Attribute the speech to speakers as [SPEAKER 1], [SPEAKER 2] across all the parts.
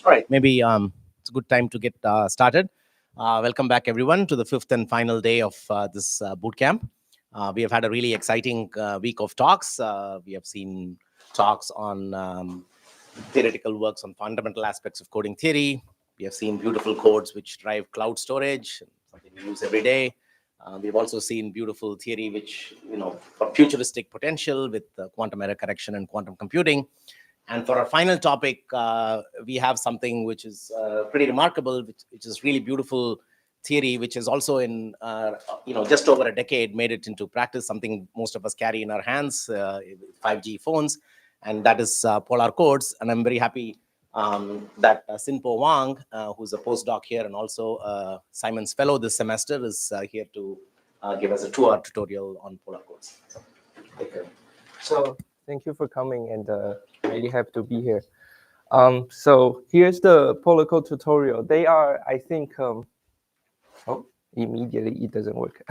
[SPEAKER 1] All right, maybe it's a good time to get started. Welcome back, everyone, to the fifth and final day of this boot camp. We have had a really exciting week of talks. We have seen talks on theoretical works on fundamental aspects of coding theory. We have seen beautiful codes which drive cloud storage, something we use every day. We've also seen beautiful theory which, for futuristic potential with quantum error correction and quantum computing. And for our final topic, we have something which is pretty remarkable, which is really beautiful theory, which is also in, just over a decade made it into practice, something most of us carry in our hands, 5G phones, and that is polar codes. And I'm very happy that Hsin-Po Wang, who's a postdoc here and also Simon's fellow this semester, is here to give us a 2-hour tutorial on polar codes. So, take care.
[SPEAKER 2] So thank you for coming, and really happy to be here. So here's the polar code tutorial. They are, I think, immediately it doesn't work.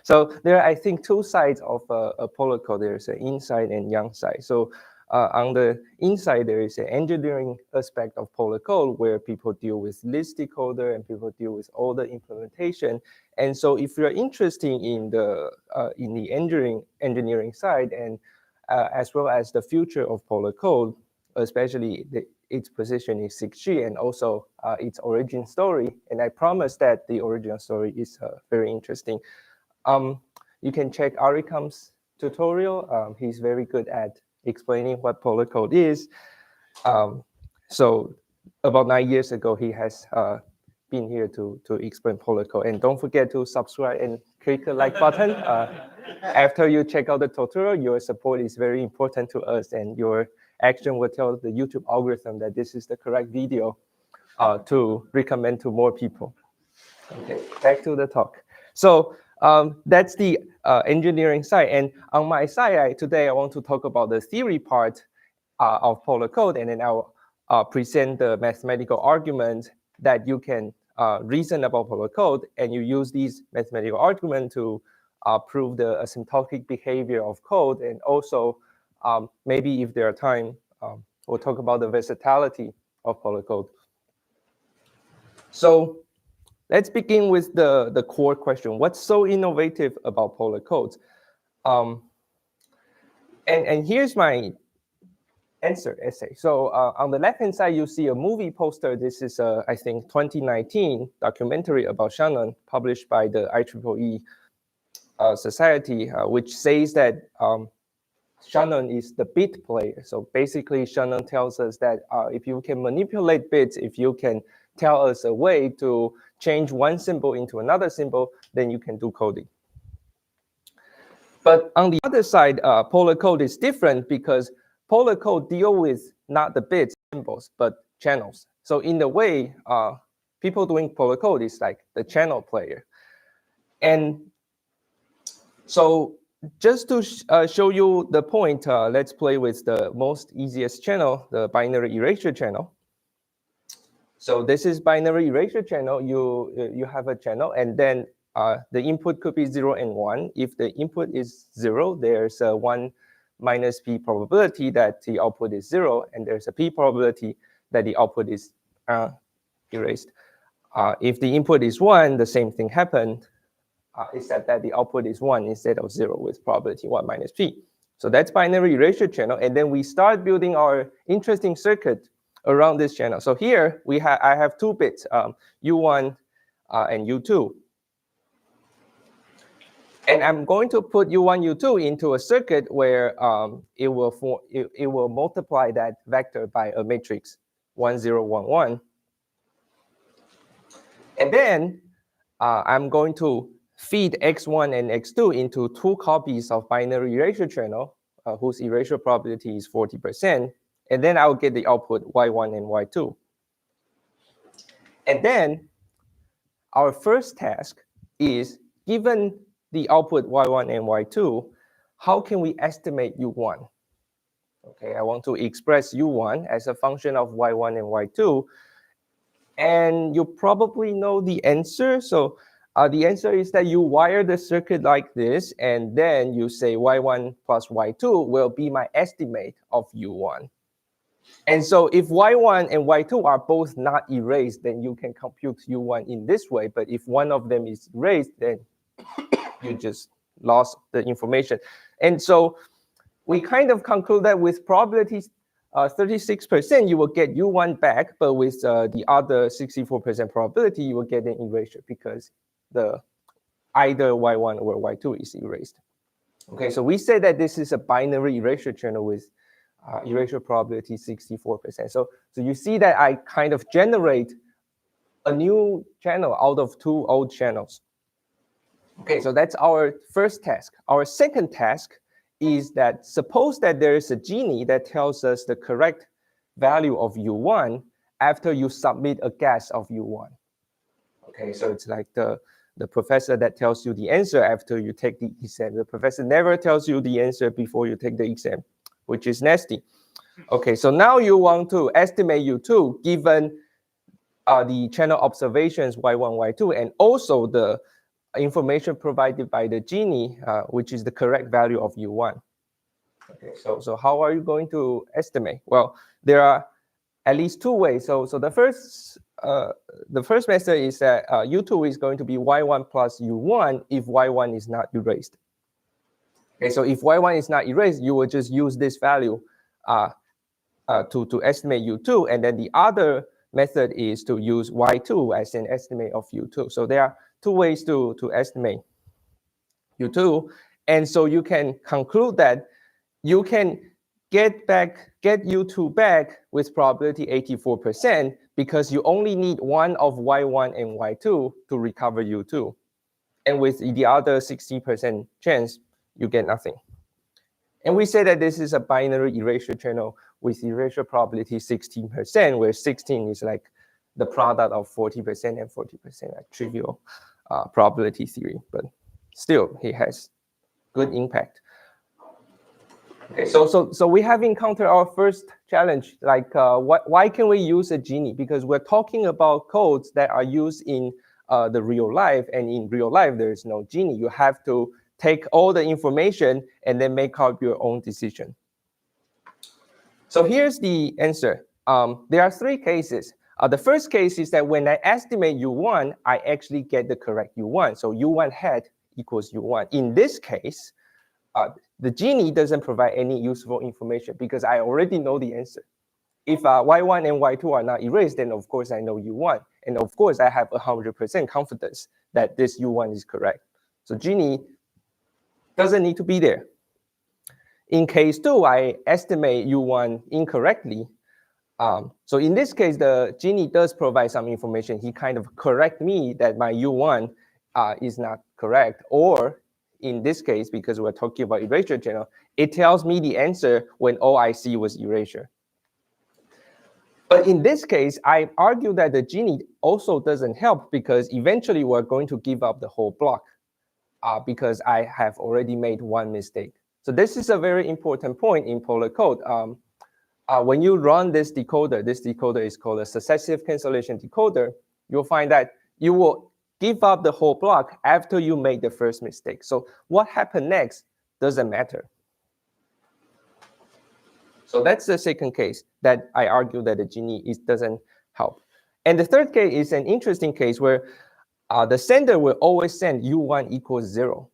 [SPEAKER 2] So there are, I think, two sides of a polar code. There's an inside and yang side. So on the inside, there is an engineering aspect of polar code where people deal with list decoder and people deal with all the implementation. And so if you're interested in the engineering side and as well as the future of polar code, especially its position in 6G and also its origin story. And I promise that the origin story is very interesting. You can check Arikam's tutorial. He's very good at explaining what polar code is. So about 9 years ago, he has been here to explain polar code. And don't forget to subscribe and click the like button. After you check out the tutorial, your support is very important to us, and your action will tell the YouTube algorithm that this is the correct video to recommend to more people. Okay, back to the talk. So that's the engineering side. And on my side, today I want to talk about the theory part of polar code, and then I'll present the mathematical argument that you can reason about polar code, and you use these mathematical arguments to prove the asymptotic behavior of code, and also maybe if there are time, we'll talk about the versatility of polar code. So let's begin with the core question. What's so innovative about polar codes? And here's my answer essay. So on the left-hand side, you see a movie poster. This is, I think, 2019 documentary about Shannon, published by the IEEE Society, which says that Shannon is the bit player. So basically, Shannon tells us that if you can manipulate bits, if you can tell us a way to change one symbol into another symbol, then you can do coding. But on the other side, polar code is different because polar code deal with not the bits, symbols, but channels. So in a way, people doing polar code is like the channel player. And so just to show you the point, let's play with the most easiest channel, the binary erasure channel. So this is binary erasure channel. You have a channel, and then the input could be 0 and 1. If the input is 0, there's a 1 minus p probability that the output is 0, and there's a p probability that the output is erased. If the input is 1, the same thing happened. Except that the output is 1 instead of 0 with probability 1 minus p. So that's binary erasure channel. And then we start building our interesting circuit around this channel. So here I have 2 bits, U1 and U2. And I'm going to put U1, U2 into a circuit where it will multiply that vector by a matrix 1, 0, 1, 1. And then I'm going to feed x1 and x2 into 2 copies of binary erasure channel, whose erasure probability is 40%. And then I'll get the output y1 and y2. And then our first task is, given the output y1 and y2, how can we estimate u1? Okay, I want to express u1 as a function of y1 and y2. And you probably know the answer. So the answer is that you wire the circuit like this, and then you say y1 plus y2 will be my estimate of u1. And so if y1 and y2 are both not erased, then you can compute u1 in this way. But if one of them is erased, then you just lost the information. And so we kind of conclude that with probability 36%, you will get u1 back, but with the other 64% probability, you will get an erasure because either y1 or y2 is erased. Okay, so we say that this is a binary erasure channel with erasure probability 64%. So you see that I kind of generate a new channel out of two old channels. Okay, so that's our first task. Our second task is that suppose that there is a Genie that tells us the correct value of U1 after you submit a guess of U1. Okay, so it's like the professor that tells you the answer after you take the exam. The professor never tells you the answer before you take the exam, which is nasty. Okay, so now you want to estimate U2 given the channel observations Y1, Y2, and also the information provided by the Genie, which is the correct value of U1. Okay, so how are you going to estimate? Well, there are at least two ways. So the first method is that U2 is going to be Y1 plus U1 if Y1 is not erased. Okay, so if Y1 is not erased, you will just use this value to estimate U2, and then the other method is to use Y2 as an estimate of U2. So there are two ways to estimate U2, and so you can conclude that you can get U2 back with probability 84% because you only need one of Y1 and Y2 to recover U2. And with the other 60% chance, you get nothing. And we say that this is a binary erasure channel with erasure probability 16%, where 16 is like the product of 40% and 40%, like trivial probability theory. But still, it has good impact. Okay, so we have encountered our first challenge, like why can we use a Genie? Because we're talking about codes that are used in the real life, and in real life, there is no Genie. You have to take all the information and then make up your own decision. So here's the answer. There are three cases. The first case is that when I estimate U1, I actually get the correct U1. So U1 hat equals U1. In this case, the Genie doesn't provide any useful information because I already know the answer. If Y1 and Y2 are not erased, then of course I know U1. And of course, I have 100% confidence that this U1 is correct. So Genie doesn't need to be there. In case 2, I estimate U1 incorrectly. So in this case, the Genie does provide some information. He kind of corrects me that my U1 is not correct. Or in this case, because we're talking about erasure channel, it tells me the answer when all I see was erasure. But in this case, I argue that the Genie also doesn't help because eventually we're going to give up the whole block because I have already made one mistake. So this is a very important point in Polar code. When you run this decoder is called a successive cancellation decoder, you'll find that you will give up the whole block after you make the first mistake. So what happened next doesn't matter. So that's the second case that I argue that the Genie doesn't help. And the third case is an interesting case where the sender will always send U1 equals 0.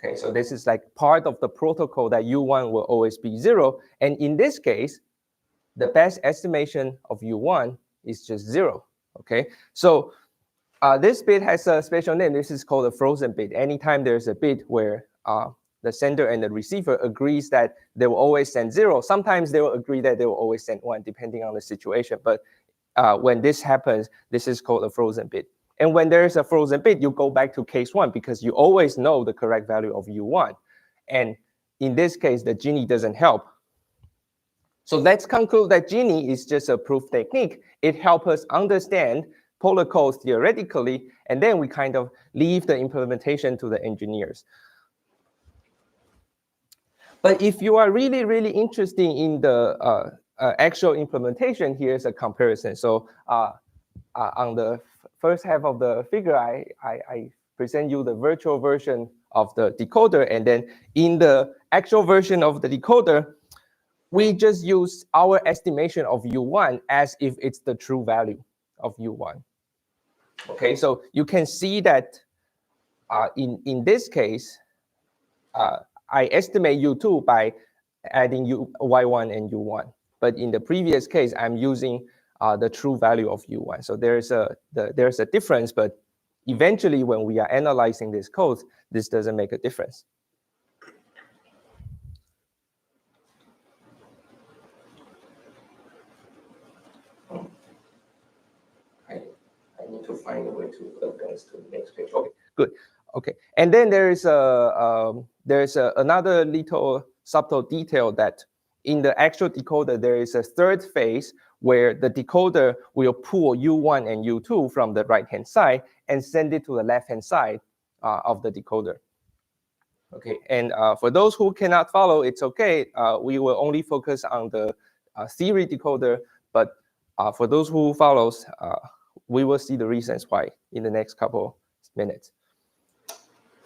[SPEAKER 2] Okay, so this is like part of the protocol that U1 will always be 0. And in this case, the best estimation of U1 is just 0. Okay, so this bit has a special name. This is called a frozen bit. Anytime there's a bit where the sender and the receiver agrees that they will always send 0, sometimes they will agree that they will always send 1, depending on the situation. But when this happens, this is called a frozen bit. And when there is a frozen bit, you go back to case 1 because you always know the correct value of U1. And in this case, the Genie doesn't help. So let's conclude that Genie is just a proof technique. It helps us understand polar codes theoretically, and then we kind of leave the implementation to the engineers. But if you are really, really interested in the actual implementation, here's a comparison. So on the first half of the figure, I present you the virtual version of the decoder. And then in the actual version of the decoder, we just use our estimation of U1 as if it's the true value of U1. Okay, so you can see that in this case, I estimate U2 by adding Y1 and U1. But in the previous case, I'm using the true value of U1. So there's a difference, but eventually when we are analyzing this code, this doesn't make a difference. I need to find a way to advance to the next page. Okay, good. Okay, and then there's another little subtle detail that in the actual decoder, there is a third phase where the decoder will pull U1 and U2 from the right-hand side and send it to the left-hand side of the decoder. Okay, and for those who cannot follow, it's okay. We will only focus on the theory decoder, but for those who follows, we will see the reasons why in the next couple minutes.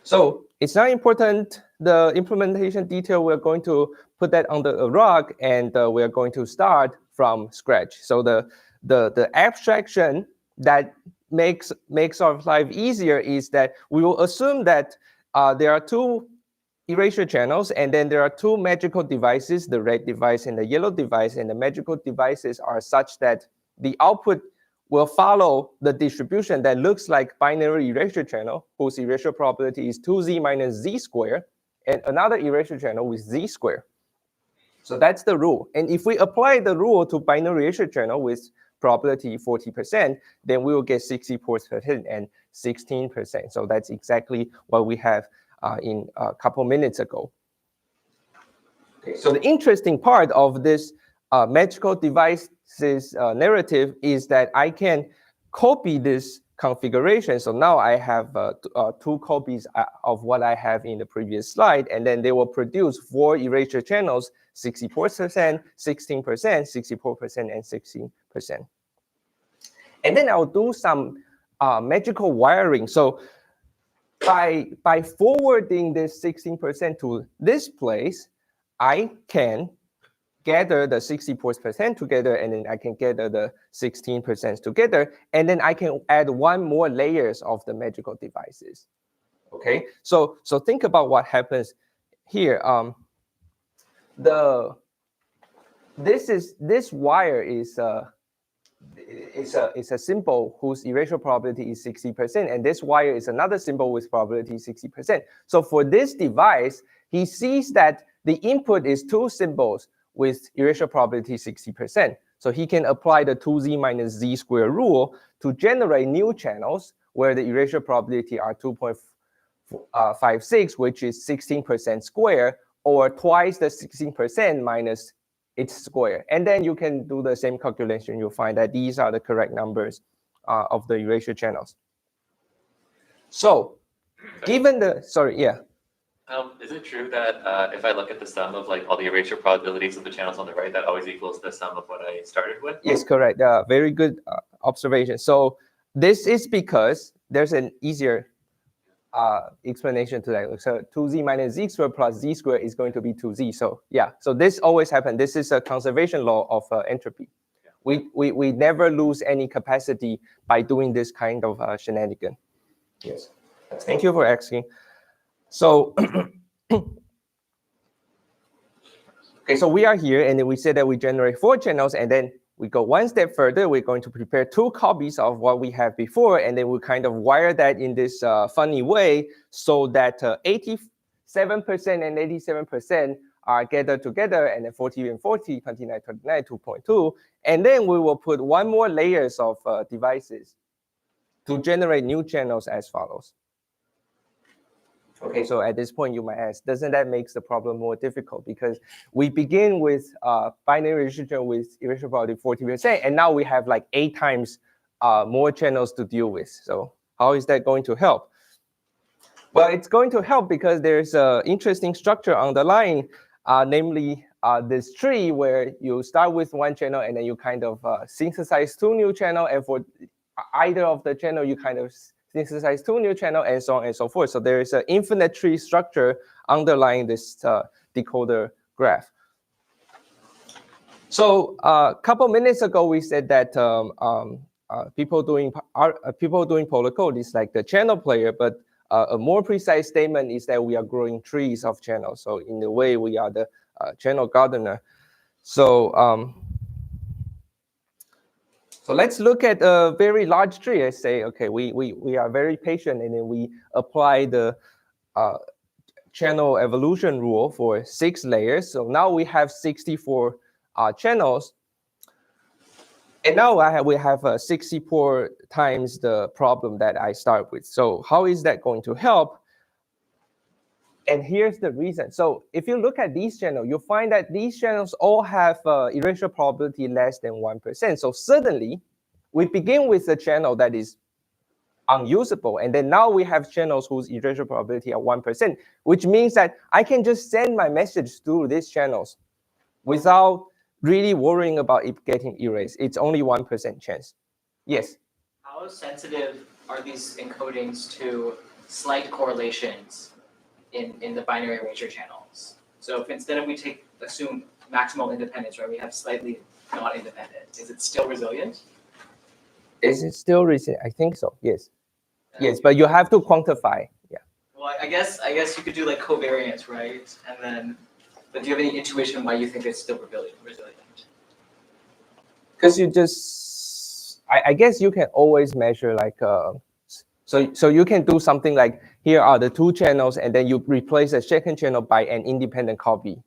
[SPEAKER 2] So it's not important, the implementation detail, we're going to put that under a rug, and we're going to start from scratch. So the abstraction that makes our life easier is that we will assume that there are two erasure channels, and then there are two magical devices, the red device and the yellow device, and the magical devices are such that the output will follow the distribution that looks like binary erasure channel, whose erasure probability is 2z minus z squared, and another erasure channel with z squared. So that's the rule. And if we apply the rule to binary erasure channel with probability 40%, then we will get 64% and 16%. So that's exactly what we have in a couple minutes ago. Okay, so the interesting part of this magical devices narrative is that I can copy this configuration. So now I have two copies of what I have in the previous slide, and then they will produce 4 erasure channels, 64%, 16%, 64%, and 16%. And then I'll do some magical wiring. So by forwarding this 16% to this place, I can gather the 64% together, and then I can gather the 16% together, and then I can add one more layers of the magical devices. Okay, so think about what happens here. This wire is a symbol whose erasure probability is 60%, and this wire is another symbol with probability 60%. So for this device, he sees that the input is two symbols with erasure probability 60%. So he can apply the 2z minus z square rule to generate new channels where the erasure probability are 2.56, which is 16% square, or twice the 16% minus its square. And then you can do the same calculation. You'll find that these are the correct numbers of the erasure channels. So given the, sorry, yeah.
[SPEAKER 3] Is it true that if I look at the sum of like all the erasure probabilities of the channels on the right, that always equals the sum of what I started with?
[SPEAKER 2] Yes, correct. Very good observation. So this is because there's an easier explanation to that. So 2z minus z squared plus z squared is going to be 2z. So yeah, so this always happens. This is a conservation law of entropy. Yeah. We never lose any capacity by doing this kind of shenanigan. Yes. Thank you for asking. So, okay, so we are here, and then we said that we generate 4 channels, and then we go one step further. We're going to prepare 2 copies of what we have before, and then we kind of wire that in this funny way so that 87% and 87% are gathered together, and then 40 and 40, 29, 29, 2.2, and then we will put one more layers of devices to generate new channels as follows. Okay, so at this point, you might ask, doesn't that make the problem more difficult? Because we begin with binary erasure with erasure probability 40%, and now we have like 8 times more channels to deal with. So how is that going to help? Well, it's going to help because there's an interesting structure underlying, namely this tree where you start with 1 channel, and then you kind of synthesize 2 new channels, and for either of the channel, you kind of synthesize 2 new channels, and so on and so forth. So there is an infinite tree structure underlying this decoder graph. So a couple minutes ago, we said that people doing polar code is like the channel player, but a more precise statement is that we are growing trees of channels. So in a way, we are the channel gardener. So so let's look at a very large tree. I say, okay, we are very patient, and then we apply the channel evolution rule for 6 layers. So now we have 64 channels. And now we have 64 times the problem that I start with. So how is that going to help? And here's the reason. So if you look at these channels, you'll find that these channels all have erasure probability less than 1%. So suddenly, we begin with a channel that is unusable. And then now we have channels whose erasure probability at 1%, which means that I can just send my message through these channels without really worrying about it getting erased. It's only 1% chance. Yes?
[SPEAKER 4] How sensitive are these encodings to slight correlations in the binary erasure channels? So if instead of assume maximal independence, right, we have slightly not independent, is it still resilient?
[SPEAKER 2] Is it still resilient? I think so, yes. Yes, but you have to quantify, yeah.
[SPEAKER 4] Well, I guess you could do like covariance, right? And then, but do you have any intuition why you think it's still resilient?
[SPEAKER 2] Because you just, I guess you can always measure like, so you can do something like, here are the 2 channels, and then you replace a second channel by an independent copy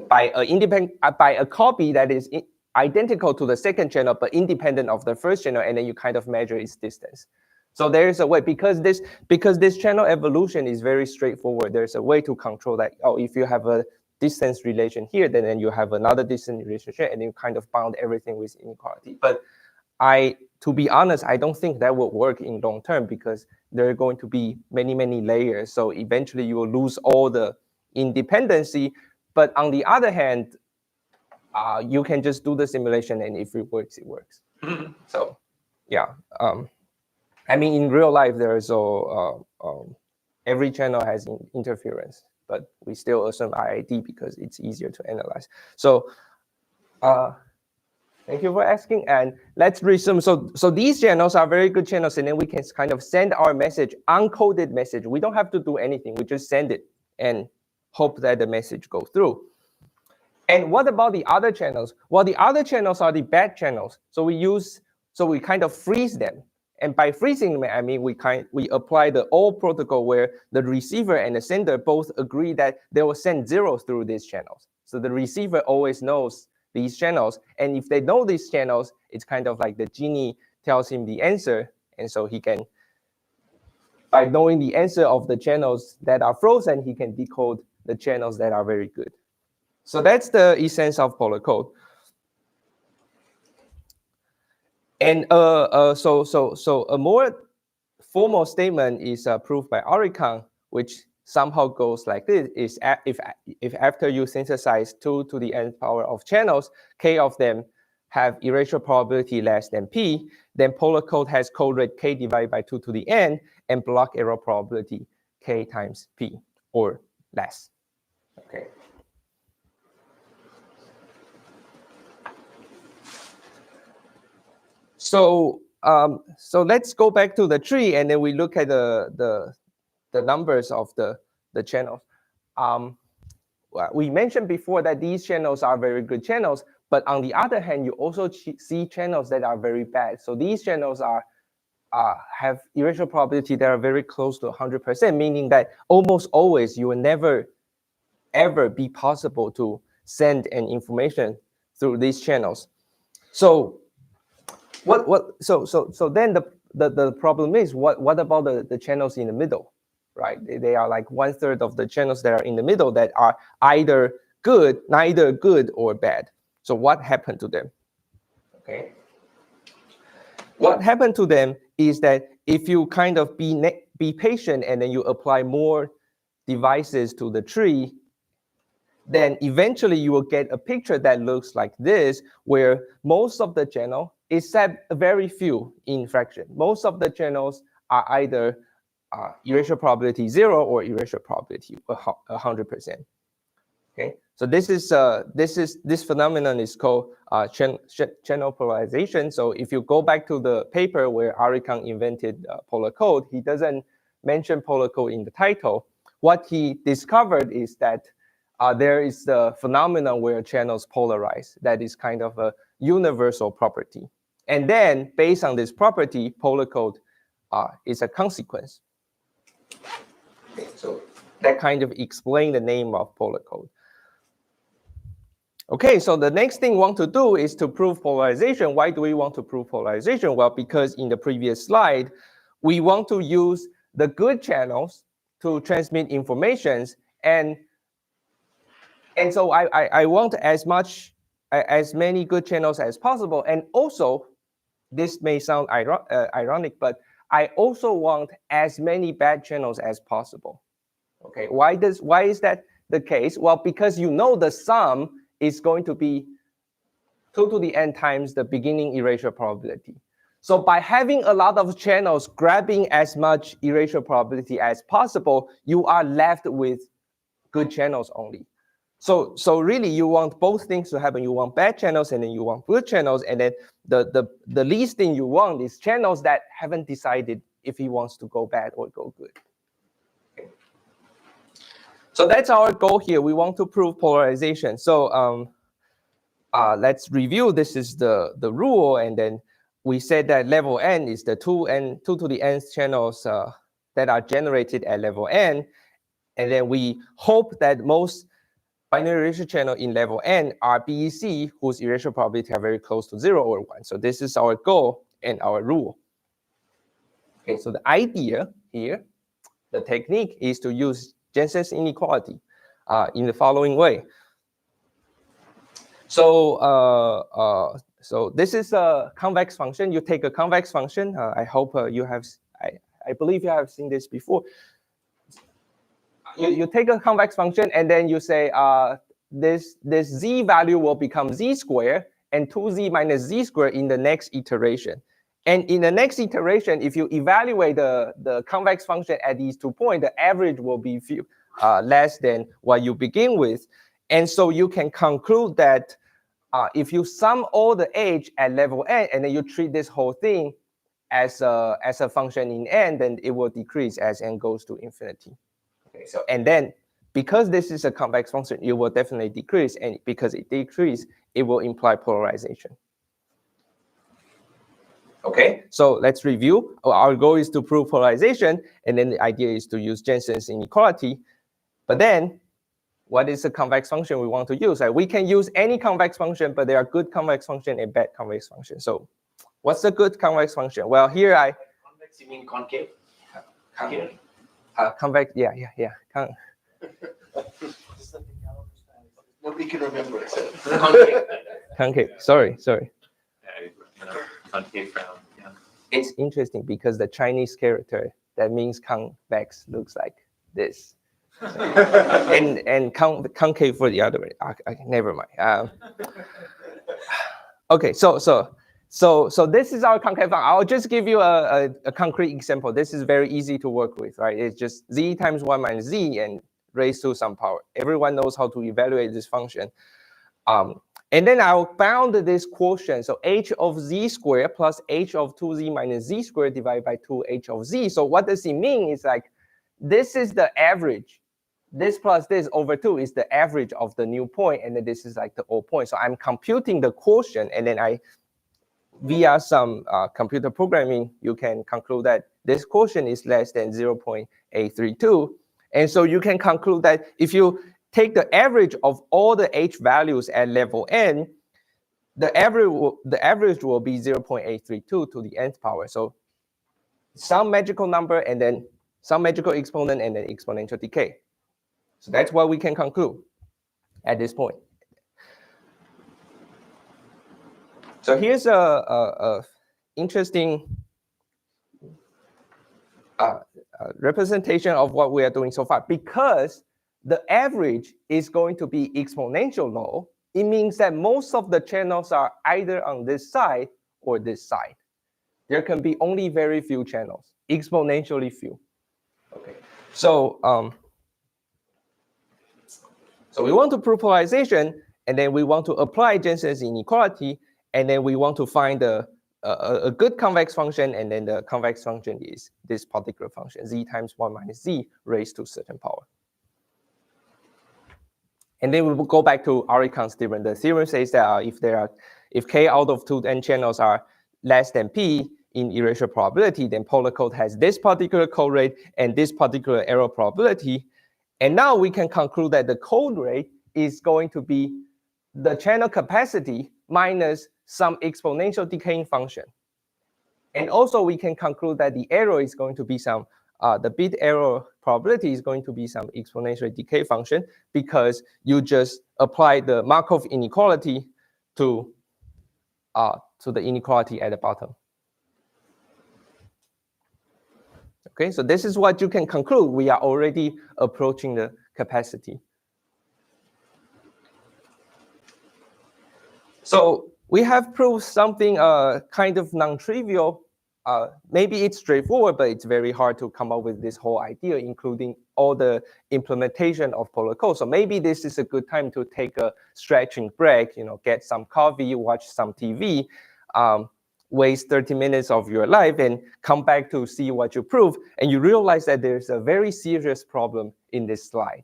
[SPEAKER 2] by a copy that is identical to the second channel, but independent of the first channel, and then you kind of measure its distance. So there is a way, because this channel evolution is very straightforward, there's a way to control that. Oh, if you have a distance relation here, then you have another distance relation here, and you kind of bound everything with inequality. But to be honest, I don't think that will work in long term, because there are going to be many, many layers. So eventually you will lose all the independency. But on the other hand, you can just do the simulation, and if it works, it works. So, yeah. I mean, in real life, there is every channel has interference, but we still assume IID because it's easier to analyze. So, thank you for asking, and let's resume. So these channels are very good channels, and then we can kind of send our message, uncoded message. We don't have to do anything. We just send it and hope that the message goes through. And what about the other channels? Well, the other channels are the bad channels. So we kind of freeze them. And by freezing them, I mean we apply the old protocol where the receiver and the sender both agree that they will send 0 through these channels. So the receiver always knows these channels. And if they know these channels, it's kind of like the genie tells him the answer. And so he can, by knowing the answer of the channels that are frozen, he can decode the channels that are very good. So that's the essence of polar code. And so a more formal statement is proved by Oricon, which somehow goes like this: is if after you synthesize 2 to the n power of channels, k of them have erasure probability less than p, then polar code has code rate k divided by 2 to the n and block error probability k times p or less. Okay. So let's go back to the tree, and then we look at the numbers of the channels. Well, we mentioned before that these channels are very good channels, but on the other hand, you also see channels that are very bad. So these channels have erasure probability that are very close to 100%, meaning that almost always you will never ever be possible to send an information through these channels. So so then the problem is what about the channels in the middle, right? They are like 1/3 of the channels that are in the middle that are either good, neither good or bad. So what happened to them? Okay. What happened to them is that if you kind of be patient and then you apply more devices to the tree, then eventually you will get a picture that looks like this, where most of the channel, except very few in fraction, most of the channels are either erasure probability 0 or erasure probability 100%. Okay, so this phenomenon is called channel polarization. So if you go back to the paper where Ari Kang invented polar code, he doesn't mention polar code in the title. What he discovered is that there is the phenomenon where channels polarize. That is kind of a universal property. And then based on this property, polar code is a consequence. Okay, so that kind of explains the name of polar code. Okay, so the next thing we want to do is to prove polarization. Why do we want to prove polarization? Well, because in the previous slide, we want to use the good channels to transmit informations, and so I want as many good channels as possible. And also, this may sound ironic, but I also want as many bad channels as possible. Okay, why is that the case? Well, because you know the sum is going to be 2 to the n times the beginning erasure probability. So by having a lot of channels grabbing as much erasure probability as possible, you are left with good channels only. So really, you want both things to happen. You want bad channels, and then you want good channels, and then the least thing you want is channels that haven't decided if he wants to go bad or go good. Okay. So that's our goal here. We want to prove polarization. So let's review. This is the rule, and then we said that level n is the 2 to the nth channels that are generated at level n, and then we hope that most binary erasure channel in level n are BEC whose erasure probability are very close to 0 or 1. So this is our goal and our rule. Okay, so the idea here, the technique is to use Jensen's inequality in the following way. So so this is a convex function. You take a convex function. I hope you have. I believe you have seen this before. You take a convex function, and then you say this z value will become z squared and 2z minus z squared in the next iteration. And in the next iteration, if you evaluate the convex function at these 2 points, the average will be less than what you begin with. And so you can conclude that if you sum all the h at level n, and then you treat this whole thing as a function in n, then it will decrease as n goes to infinity. Okay, so and then because this is a convex function, it will definitely decrease, and because it decreases, it will imply polarization. Okay, so let's review. Our goal is to prove polarization, and then the idea is to use Jensen's inequality. But then, what is the convex function we want to use? We can use any convex function, but there are good convex function and bad convex function. So what's the good convex function? Well, here
[SPEAKER 1] Convex, you mean concave?
[SPEAKER 2] Convex, yeah.
[SPEAKER 1] Nobody can remember it.
[SPEAKER 2] Concave, sorry.
[SPEAKER 3] Concave round, yeah.
[SPEAKER 2] It's interesting because the Chinese character that means convex looks like this. and concave for the other way. Never mind. Okay, so this is our concave function. I'll just give you a concrete example. This is very easy to work with, right? It's just z times 1 minus z and raised to some power. Everyone knows how to evaluate this function. And then I'll bound this quotient. So h of z squared plus h of 2z minus z squared divided by 2h of z. So what does it mean? It's like this is the average. This plus this over 2 is the average of the new point, and then this is like the old point. So I'm computing the quotient, and then via some computer programming, you can conclude that this quotient is less than 0.832. And so you can conclude that if you take the average of all the h values at level n, the average will be 0.832 to the nth power. So some magical number, and then some magical exponent, and then exponential decay. So that's what we can conclude at this point. So here's a interesting representation of what we are doing so far. Because the average is going to be exponential low, it means that most of the channels are either on this side or this side. There can be only very few channels, exponentially few. Okay, so So we want to prove polarization, and then we want to apply Jensen's inequality, and then we want to find a good convex function, and then the convex function is this particular function, z times 1 minus z raised to a certain power. And then we will go back to Arikan's theorem. The theorem says that if k out of 2n channels are less than p in erasure probability, then polar code has this particular code rate and this particular error probability. And now we can conclude that the code rate is going to be the channel capacity minus some exponential decaying function. And also we can conclude that the error is going to be some, the bit error probability is going to be some exponential decay function, because you just apply the Markov inequality to the inequality at the bottom. Okay, so this is what you can conclude. We are already approaching the capacity. So we have proved something kind of non-trivial. Maybe it's straightforward, but it's very hard to come up with this whole idea, including all the implementation of polar code. So maybe this is a good time to take a stretching break, get some coffee, watch some TV, waste 30 minutes of your life, and come back to see what you prove. And you realize that there's a very serious problem in this slide.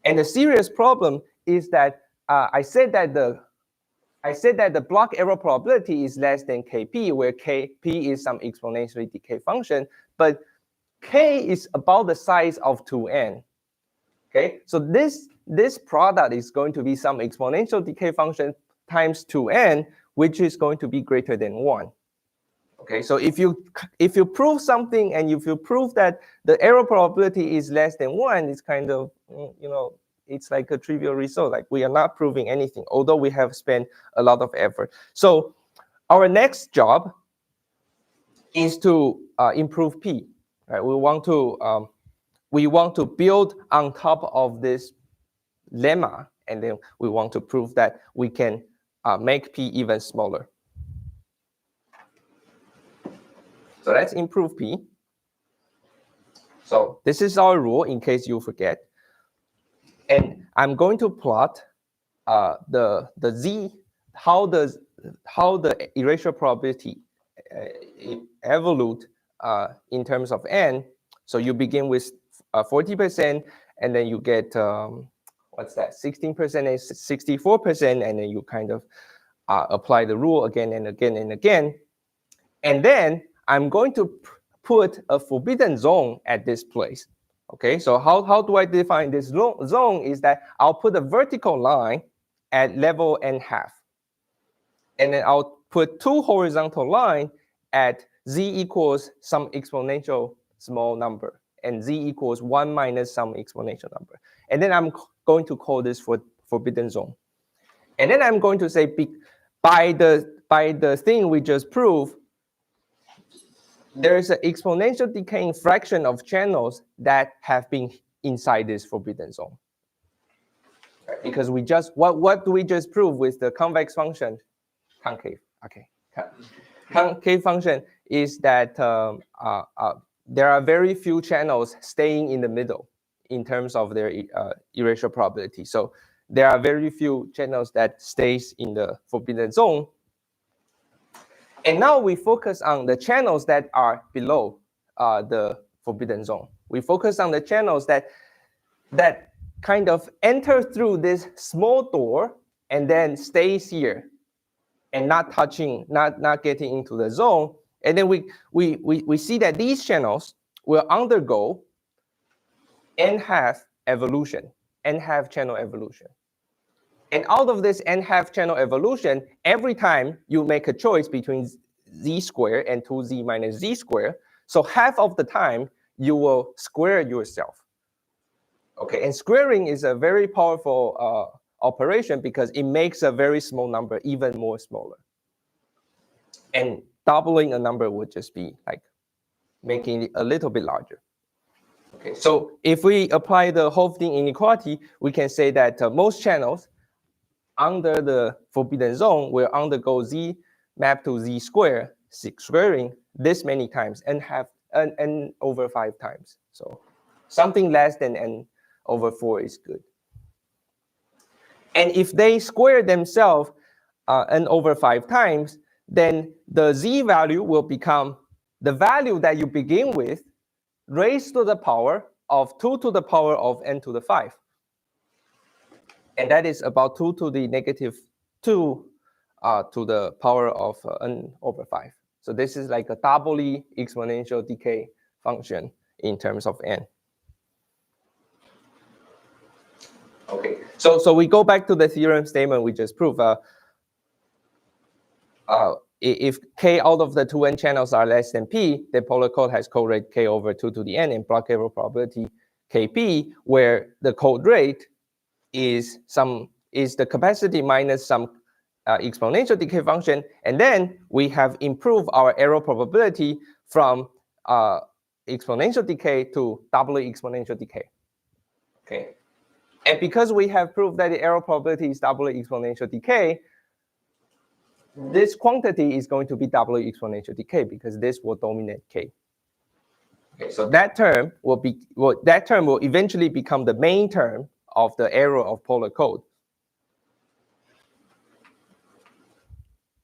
[SPEAKER 2] And the serious problem is that I said that the block error probability is less than Kp, where Kp is some exponentially decay function, but K is about the size of 2n. Okay, so this product is going to be some exponential decay function times 2n, which is going to be greater than 1. Okay, so if you prove something and if you prove that the error probability is less than 1, it's kind of, it's like a trivial result. Like, we are not proving anything, although we have spent a lot of effort. So our next job is to improve P. Right? We want to build on top of this lemma, and then we want to prove that we can make P even smaller. So let's improve P. So this is our rule, in case you forget. And I'm going to plot the z, how the erasure probability evolve in terms of n. So you begin with 40%, and then you get what's that? 16% is 64%, and then you kind of apply the rule again and again and again. And then I'm going to put a forbidden zone at this place. Okay, so how do I define this zone? Is that I'll put a vertical line at level n-half. And then I'll put two horizontal lines at z equals some exponential small number, and z equals 1 minus some exponential number. And then I'm going to call this for forbidden zone. And then I'm going to say, by the thing we just proved, there is an exponential decaying fraction of channels that have been inside this forbidden zone. Right? Because we just, what do we just prove with the convex function? Concave. Okay. Concave function is that there are very few channels staying in the middle in terms of their erasure probability. So there are very few channels that stays in the forbidden zone. And now we focus on the channels that are below the forbidden zone. We focus on the channels that kind of enter through this small door and then stays here and not touching, not getting into the zone. And then we see that these channels will undergo n-half evolution, n-half channel evolution. And out of this n-half channel evolution, every time you make a choice between z squared and 2z minus z squared, so half of the time you will square yourself. Okay, and squaring is a very powerful operation because it makes a very small number even more smaller. And doubling a number would just be like making it a little bit larger. Okay, so if we apply the Hofding inequality, we can say that most channels under the forbidden zone will undergo z mapped to z squared, squaring this many times, and have n over 5 times. So something less than n over 4 is good. And if they square themselves n over 5 times, then the z value will become the value that you begin with raised to the power of 2 to the power of n to the 5. And that is about 2 to the negative 2 to the power of n over 5. So this is like a doubly exponential decay function in terms of n. Okay, so we go back to the theorem statement we just proved. If k out of the 2n channels are less than p, the polar code has code rate k over 2 to the n and block error probability kp, where the code rate is the capacity minus some exponential decay function, and then we have improved our error probability from exponential decay to doubly exponential decay. Okay, and because we have proved that the error probability is doubly exponential decay, this quantity is going to be doubly exponential decay because this will dominate k. Okay, so that term will eventually become the main term of the error of polar code.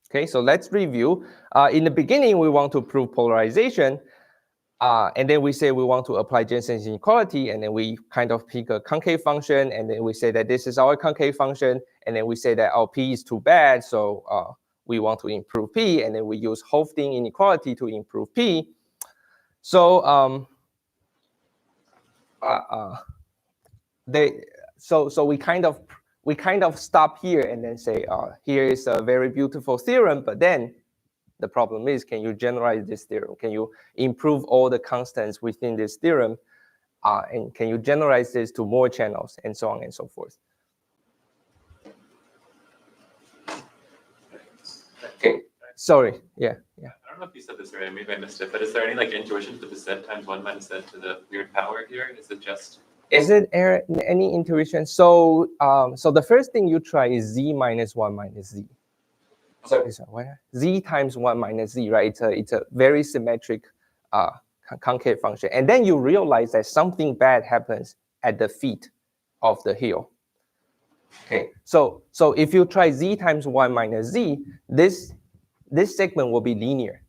[SPEAKER 2] Okay, so let's review. In the beginning, we want to prove polarization, and then we say we want to apply Jensen's inequality, and then we kind of pick a concave function, and then we say that this is our concave function, and then we say that our p is too bad, so we want to improve p, and then we use Hofstee inequality to improve p. So we kind of stop here and then say, here is a very beautiful theorem, but then the problem is, can you generalize this theorem? Can you improve all the constants within this theorem? And can you generalize this to more channels and so on and so forth? Okay, sorry, yeah.
[SPEAKER 3] I don't know if you said this already, maybe I missed it, but is there any like intuition to the z times 1 minus z to the weird power here? Is it just...
[SPEAKER 2] Is it any intuition? So so the first thing you try is z minus 1 minus z. So z times 1 minus z, right? It's a very symmetric concave function. And then you realize that something bad happens at the feet of the hill. Okay, so if you try z times 1 minus z, this segment will be linear.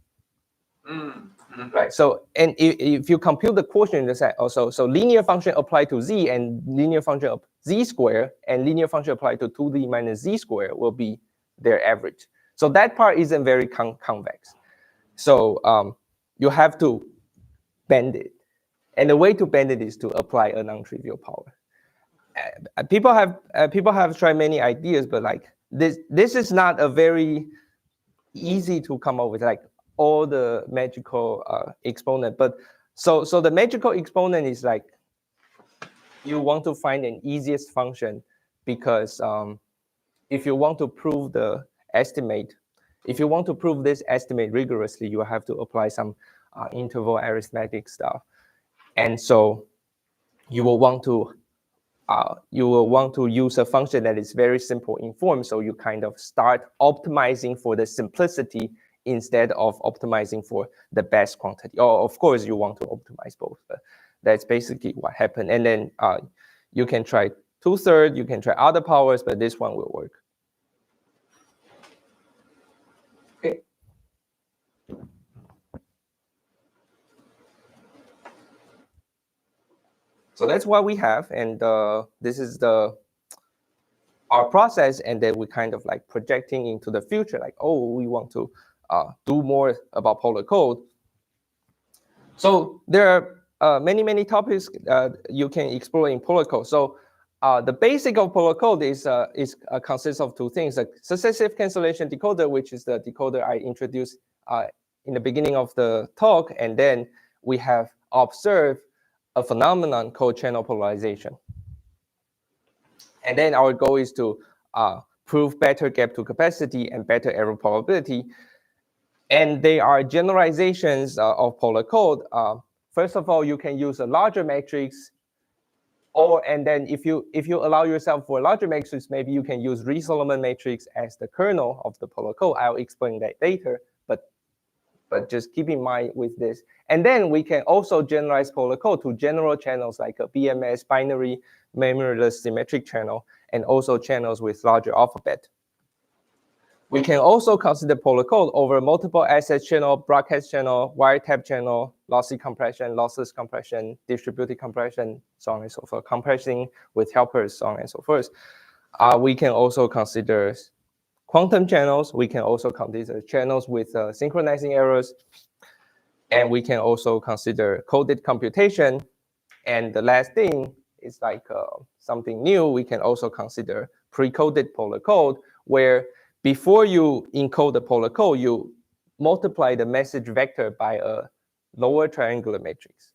[SPEAKER 2] Right. So and if you compute the quotient, you say also so linear function applied to z and linear function of z square and linear function applied to 2z minus z square will be their average. So that part isn't very convex. So you have to bend it, and the way to bend it is to apply a non-trivial power. People have tried many ideas, but like this is not a very easy to come up with, like all the magical exponent. But so the magical exponent is like you want to find an easiest function, because if you want to prove the estimate, if you want to prove this estimate rigorously, you have to apply some interval arithmetic stuff, and so you will want to use a function that is very simple in form. So you kind of start optimizing for the simplicity instead of optimizing for the best quantity. Or of course you want to optimize both, but that's basically what happened. And then you can try 2/3, you can try other powers, but this one will work. Okay. So that's what we have, and this is our process, and then we kind of like projecting into the future, like, oh, we want to do more about polar code. So there are many topics you can explore in polar code. So the basic of polar code is consists of two things: a successive cancellation decoder, which is the decoder I introduced in the beginning of the talk, and then we have observed a phenomenon called channel polarization. And then our goal is to prove better gap to capacity and better error probability. And they are generalizations of polar code. First of all, you can use a larger matrix, and then if you allow yourself for a larger matrix, maybe you can use Reed-Solomon matrix as the kernel of the polar code. I'll explain that later. But but just keep in mind with this. And then we can also generalize polar code to general channels like a BMS, binary memoryless symmetric channel, and also channels with larger alphabet. We can also consider polar code over multiple access channel, broadcast channel, wiretap channel, lossy compression, lossless compression, distributed compression, so on and so forth, compressing with helpers, so on and so forth. We can also consider quantum channels. We can also consider channels with synchronizing errors. And we can also consider coded computation. And the last thing is like something new. We can also consider pre-coded polar code, where before you encode the polar code, you multiply the message vector by a lower triangular matrix.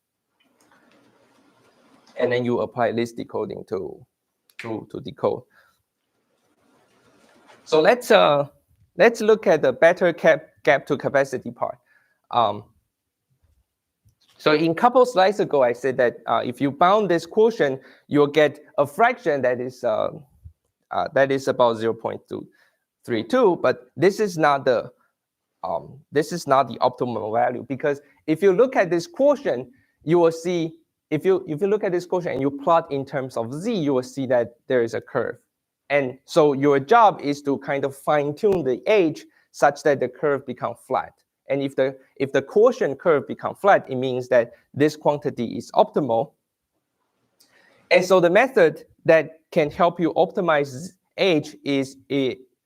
[SPEAKER 2] And then you apply list decoding to decode. So let's look at the better gap to capacity part. So in a couple slides ago, I said that if you bound this quotient, you'll get a fraction that is about 0.232. But this is not the optimal value, because if you look at this quotient, you will see if you look at this quotient and you plot in terms of z, you will see that there is a curve. And so your job is to kind of fine-tune the h such that the curve becomes flat. And if the quotient curve becomes flat, it means that this quantity is optimal. And so the method that can help you optimize h is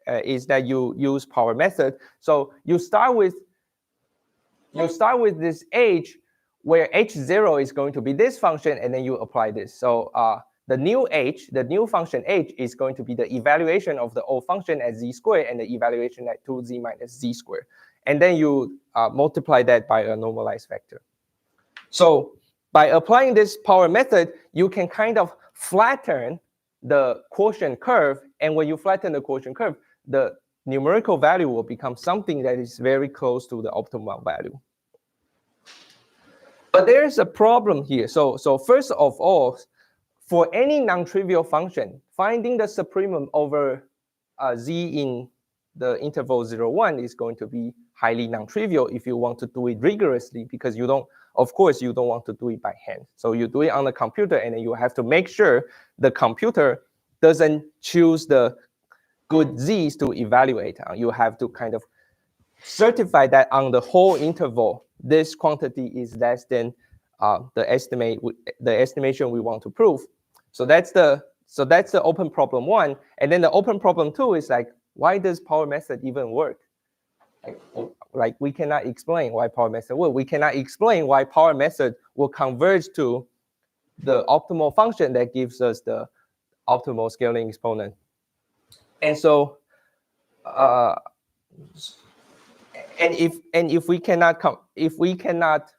[SPEAKER 2] that you use power method. So you start with this h, where h0 is going to be this function, and then you apply this. So the new function h is going to be the evaluation of the old function at z squared and the evaluation at 2z minus z squared. And then you multiply that by a normalized vector. So by applying this power method, you can kind of flatten the quotient curve. And when you flatten the quotient curve, the numerical value will become something that is very close to the optimal value. But there is a problem here. So first of all, for any non-trivial function, finding the supremum over z in the interval 0, 1 is going to be highly non-trivial if you want to do it rigorously, because you don't want to do it by hand. So you do it on the computer, and then you have to make sure the computer doesn't choose the good z's to evaluate. You have to kind of certify that on the whole interval, this quantity is less than the estimation we want to prove. So that's the open problem 1. And then the open problem 2 is like, why does power method even work? Like we cannot explain why power method works. We cannot explain why power method will converge to the optimal function that gives us the optimal scaling exponent. And so, if we cannot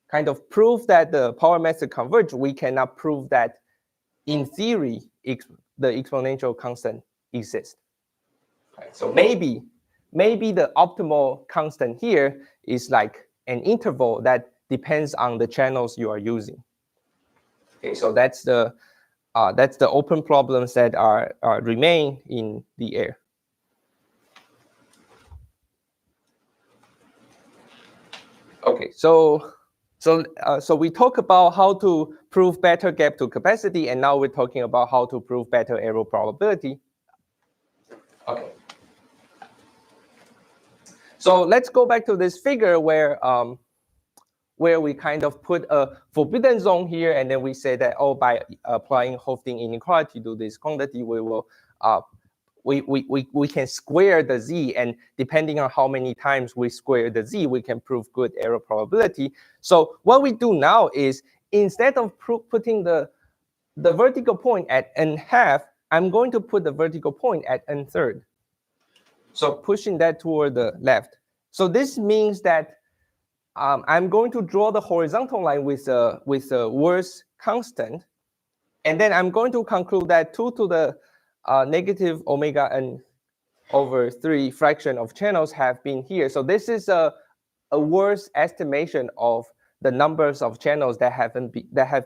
[SPEAKER 2] kind of prove that the power method converge, we cannot prove that in theory the exponential constant exists. Right. So maybe the optimal constant here is like an interval that depends on the channels you are using. Okay, so that's the open problems that are remain in the air. Okay, so we talk about how to prove better gap to capacity, and now we're talking about how to prove better error probability. Okay. So let's go back to this figure where we kind of put a forbidden zone here, and then we say that, oh, by applying Hofstadter inequality to this quantity, we will we can square the z, and depending on how many times we square the z, we can prove good error probability. So what we do now is, instead of putting the vertical point at n½ I'm going to put the vertical point at n³. So pushing that toward the left. So this means that I'm going to draw the horizontal line with a worse constant, and then I'm going to conclude that 2 to the negative omega n over 3 fraction of channels have been here. So this is a worse estimation of the numbers of channels that have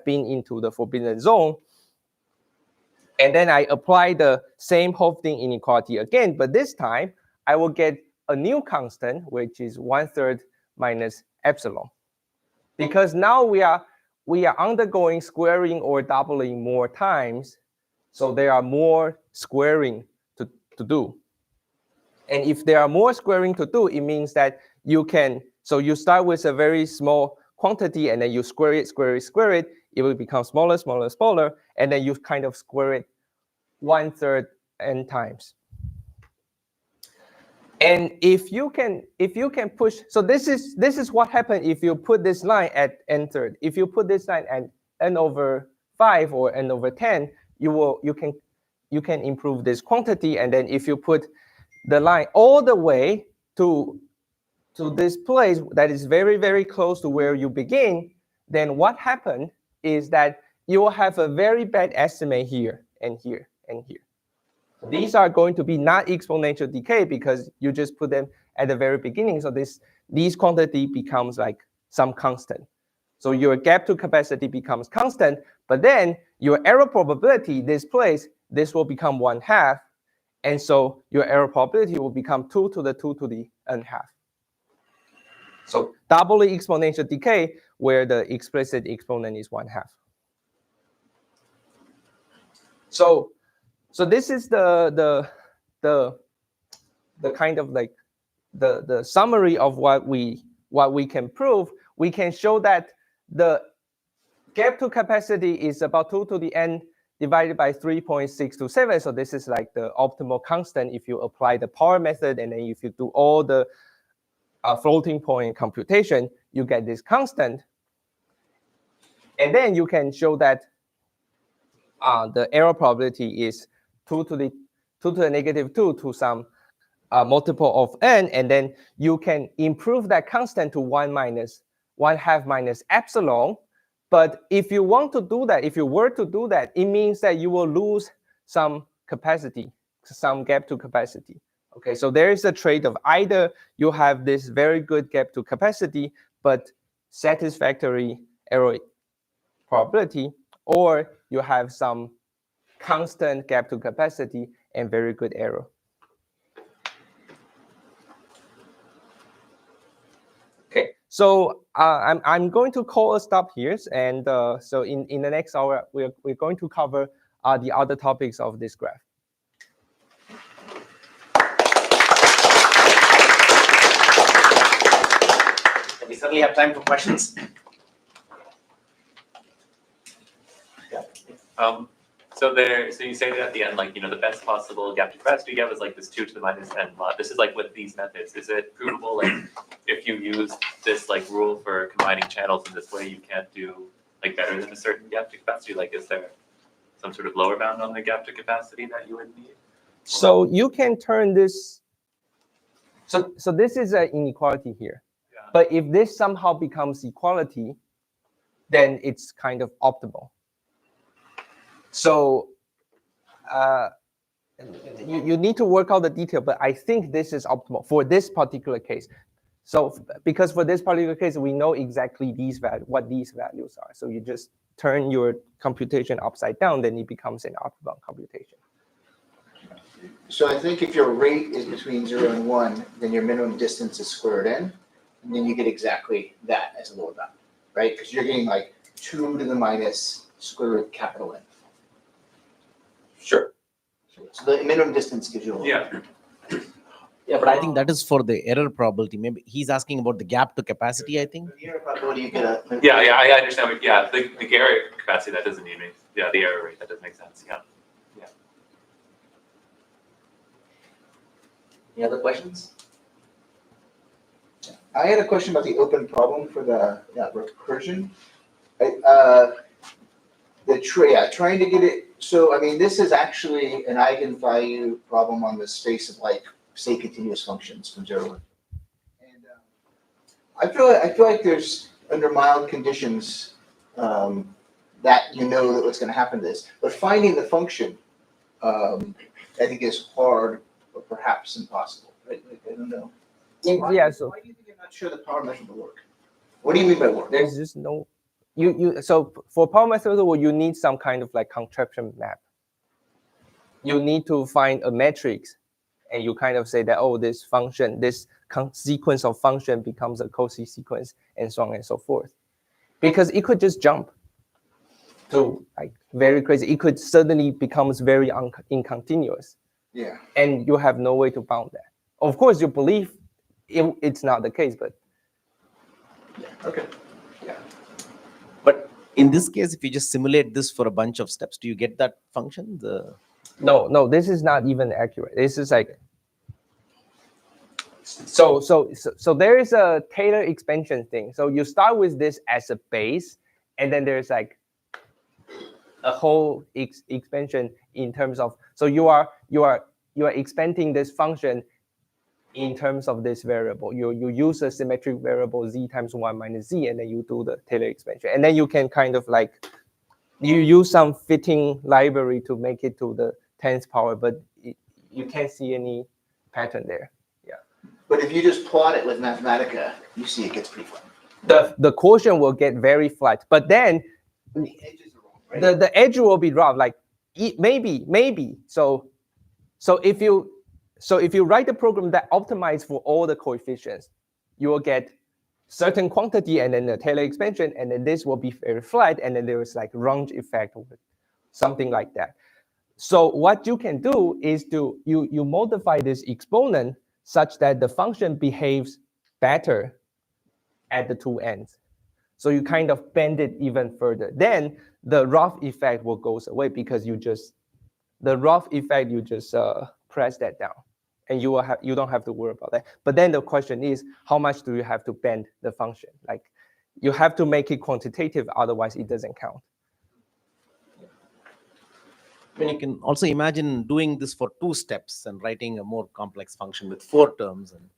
[SPEAKER 2] been into the forbidden zone. And then I apply the same Hofstadter inequality again, but this time I will get a new constant, which is 1/3 minus epsilon. Because now we are undergoing squaring or doubling more times, so there are more squaring to do. And if there are more squaring to do, it means that you can, so you start with a very small quantity and then you square it, it will become smaller, smaller, smaller, and then you kind of square it 1/3 n times. And if you can push, so this is what happens if you put this line at n3. If you put this line at n/5 or n/10, you can improve this quantity. And then if you put the line all the way to this place that is very, very close to where you begin, then what happened is that you will have a very bad estimate here and here and here. These are going to be not exponential decay because you just put them at the very beginning. So these quantity becomes like some constant. So your gap to capacity becomes constant, but then your error probability, this place, this will become 1/2. And so your error probability will become 2 to the 2 to the n-half. So doubly exponential decay where the explicit exponent is 1/2. So this is the kind of like the summary of what we can prove. We can show that the gap to capacity is about 2 to the n divided by 3.627. So this is like the optimal constant if you apply the power method, and then if you do all the floating point computation, you get this constant. And then you can show that the error probability is 2 to the -2 to some multiple of n, and then you can improve that constant to 1/2 minus epsilon. But if you want to do that, if you were to do that, it means that you will lose some capacity, some gap to capacity. Okay, so there is a trade-off. Either you have this very good gap to capacity, but satisfactory error probability, or you have some constant gap to capacity and very good error. Okay, so I'm going to call a stop here, and so in the next hour we're going to cover the other topics of this graph.
[SPEAKER 1] We certainly have time for questions.
[SPEAKER 3] So you say that at the end, like, the best possible gap to capacity you get was like this 2 to the -n mod. This is like with these methods. Is it provable, like, if you use this like rule for combining channels in this way, you can't do like better than a certain gap to capacity? Like, is there some sort of lower bound on the gap to capacity that you would need?
[SPEAKER 2] So you can turn this. So this is an inequality here. Yeah. But if this somehow becomes equality, then it's kind of optimal. So you need to work out the detail, but I think this is optimal for this particular case. So because for this particular case, we know exactly what these values are. So you just turn your computation upside down, then it becomes an upper bound computation.
[SPEAKER 5] So I think if your rate is between 0 and 1, then your minimum distance is squared in, and then you get exactly that as a lower bound, right? Because you're getting like 2 to the minus square root capital N.
[SPEAKER 2] Sure.
[SPEAKER 5] So the minimum distance gives you a lower bound.
[SPEAKER 1] Yeah, but I think that is for the error probability. Maybe he's asking about the gap to capacity, I think.
[SPEAKER 5] For the error probability, you get a...
[SPEAKER 3] Yeah, I understand. But yeah, the error capacity, that doesn't need me. Yeah, the error rate, that does make sense. Yeah.
[SPEAKER 1] Any other questions?
[SPEAKER 5] I had a question about the open problem for the recursion. Trying to get it. So I mean, this is actually an eigenvalue problem on the space of like, say, continuous functions from 0 to 1. And I feel like there's under mild conditions that that what's going to happen to this, but finding the function I think is hard or perhaps impossible. Right? Like, I don't know.
[SPEAKER 2] Yeah. So
[SPEAKER 5] why do you think you're not sure the power method will work? What do you mean by work?
[SPEAKER 2] there's just no. So for power method, you need some kind of like contraption map. You need to find a matrix, and you kind of say that, oh, this function, this sequence of function becomes a Cauchy sequence, and so on and so forth. Because it could just jump to like very crazy. It could suddenly becomes very incontinuous.
[SPEAKER 5] Yeah.
[SPEAKER 2] And you have no way to bound that. Of course, you believe it's not the case, but
[SPEAKER 5] Yeah. Okay.
[SPEAKER 2] yeah.
[SPEAKER 1] But in this case, if you just simulate this for a bunch of steps, do you get that function?
[SPEAKER 2] No, this is not even accurate. This is like so there is a Taylor expansion thing. So you start with this as a base, and then there's like a whole expansion in terms of, so you are expanding this function in terms of this variable. You use a symmetric variable z times 1 minus z, and then you do the Taylor expansion, and then you can kind of like you use some fitting library to make it to the 10th power, but you can't see any pattern there. Yeah.
[SPEAKER 5] But if you just plot it with Mathematica, you see it gets pretty flat.
[SPEAKER 2] The quotient will get very flat, but then
[SPEAKER 5] The edges are wrong, right?
[SPEAKER 2] the edge will be rough, like maybe. So if you write the program that optimizes for all the coefficients, you will get certain quantity and then the Taylor expansion, and then this will be very flat, and then there is like range effect or something like that. So what you can do is you modify this exponent such that the function behaves better at the two ends. So you kind of bend it even further. Then the rough effect will go away because you just press that down, and you don't have to worry about that. But then the question is, how much do you have to bend the function? Like, you have to make it quantitative, otherwise it doesn't count.
[SPEAKER 1] I mean, you can also imagine doing this for 2 steps and writing a more complex function with 4 terms. And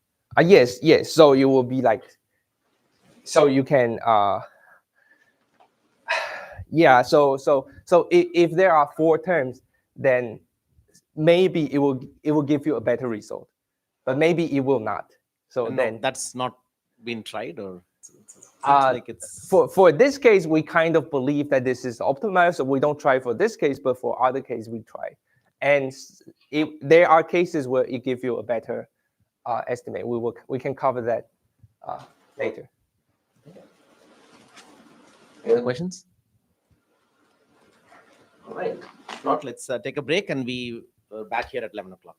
[SPEAKER 2] Yes. So it will be like, so you can yeah. So if there are 4 terms, then maybe it will give you a better result, but maybe it will not. So
[SPEAKER 1] no,
[SPEAKER 2] then
[SPEAKER 1] that's not been tried, or seems like it's
[SPEAKER 2] for this case, we kind of believe that this is optimized, so we don't try for this case, but for other cases we try. And there are cases where it gives you a better estimate. We can cover that later.
[SPEAKER 1] Any other questions? All right. If not, let's take a break, and we are back here at 11 o'clock.